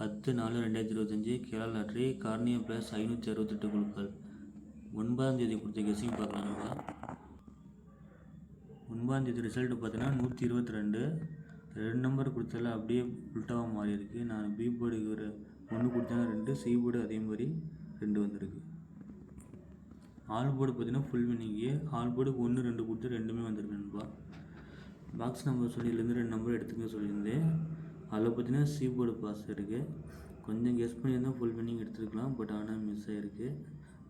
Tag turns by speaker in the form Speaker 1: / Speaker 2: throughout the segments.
Speaker 1: 10/4/2025 Kerala lottery cornea plus 568 குழுக்கள். 9ஆம் தேதி கொடுத்த கெஸ்ஸிங் பார்க்கலாம்ப்பா. 9ஆம் தேதி ரிசல்ட் பார்த்தீங்கன்னா 122. 2 நம்பர் கொடுத்ததில் அப்படியே உல்ட்டாவாக மாறி இருக்குது. நான் பி போர்டுக்கு ஒரு 1 கொடுத்தேன்னா 2, சி போர்டு அதே மாதிரி 2 வந்திருக்கு. ஆல் போர்டு பார்த்தீங்கன்னா ஃபுல் வினிங்கு. ஆல் போர்டுக்கு 1, 2 கொடுத்து 2மே வந்துருக்குப்பா. பாக்ஸ் நம்பர் சொல்லியிலேருந்து 2 நம்பர் எடுத்துக்க சொல்லியிருந்தேன். அதில் பார்த்தீங்கன்னா சி போர்டு பாஸ் இருக்குது. கொஞ்சம் கெஸ் பண்ணியிருந்தால் ஃபுல் வினிங் எடுத்துருக்கலாம், பட் ஆனால் மிஸ் ஆகிருக்கு.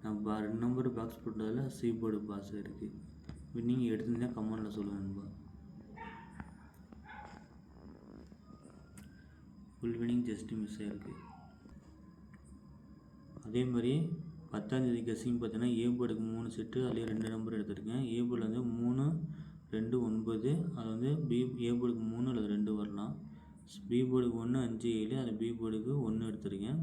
Speaker 1: நான் 2 நம்பர் பாக்ஸ் போட்டதில் சி போர்டு பாஸ் ஆகிருக்கு. வின்னிங் எடுத்துருந்தேன் கமெண்டில் சொல்லுவேன்பா. ஃபுல் வினிங் ஜஸ்ட்டு மிஸ் ஆகிருக்கு. அதே மாதிரி 10ஆம் தேதி கெஸ்ஸிங் பார்த்தீங்கன்னா ஏ போர்டுக்கு 3 செட்டு, அதிலே 2 நம்பர் எடுத்திருக்கேன். ஏ போர்டில் வந்து 3, 2, 9. அது வந்து ஏ போர்டுக்கு 3 அல்லது 2 வரலாம். பி போர்டுக்கு 1, 5, 7. அது பி போர்டுக்கு 1 எடுத்திருக்கேன்.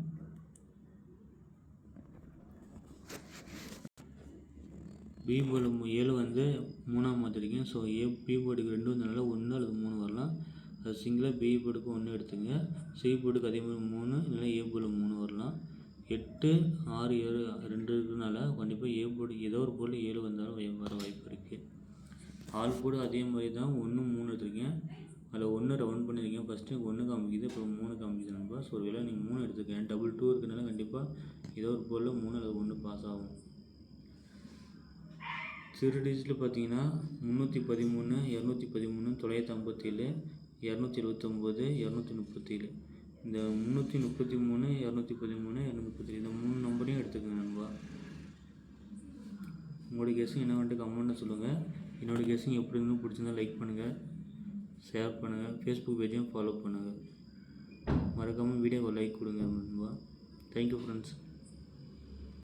Speaker 1: பி போர்டு 7 வந்து 3ஆக மாற்றிருக்கேன். ஸோ பி போர்டுக்கு 2 வந்ததுனால 1 அல்லது 3 வரலாம். அது சிங்கிளாக பி போர்டுக்கு 1 எடுத்துங்க. சி போர்டுக்கு அதே மாதிரி 3, இல்லைனா ஏ போர்டு 3 வரலாம். 8, 6, 7 2 இருக்கிறதுனால கண்டிப்பாக ஏ போர்டு ஏதோ ஒரு போர்டில் 7 வந்தாலும் வர வாய்ப்பு இருக்குது. ஆல் போர்டு அதே மாதிரி தான் 1, 3 எடுத்திருக்கேன். அதில் 1 ரவுண்ட் பண்ணியிருக்கேன். ஃபஸ்ட்டு 1 காமிக்குது, அப்புறம் 3 காமிக்குது நண்பா. ஸோ ஒரு வேளை நீங்கள் 3 எடுத்துருக்கேன். 2 இருக்கிறதுனால கண்டிப்பாக ஏதோ ஒரு போர்டில் 3 அல்லது 1 பாஸ் ஆகும். சிறு டிஜிட்டில் பார்த்தீங்கன்னா 313, 213, 957, 279, 237. இந்த 333, 213, 237 இந்த 3 நம்பரையும் எடுத்துக்கோங்க நண்பா. உங்களோட கெஸ்ஸிங் என்ன வந்துட்டு கமெண்ட்டில் சொல்லுங்கள். என்னோடய கெஸ்ஸிங் எப்படி இருந்து பிடிச்சிருந்தா லைக் பண்ணுங்கள், ஷேர் பண்ணுங்கள், ஃபேஸ்புக் பேஜையும் ஃபாலோ பண்ணுங்கள். மறக்காமல் வீடியோவை லைக் கொடுங்க நண்பா. Thank you friends.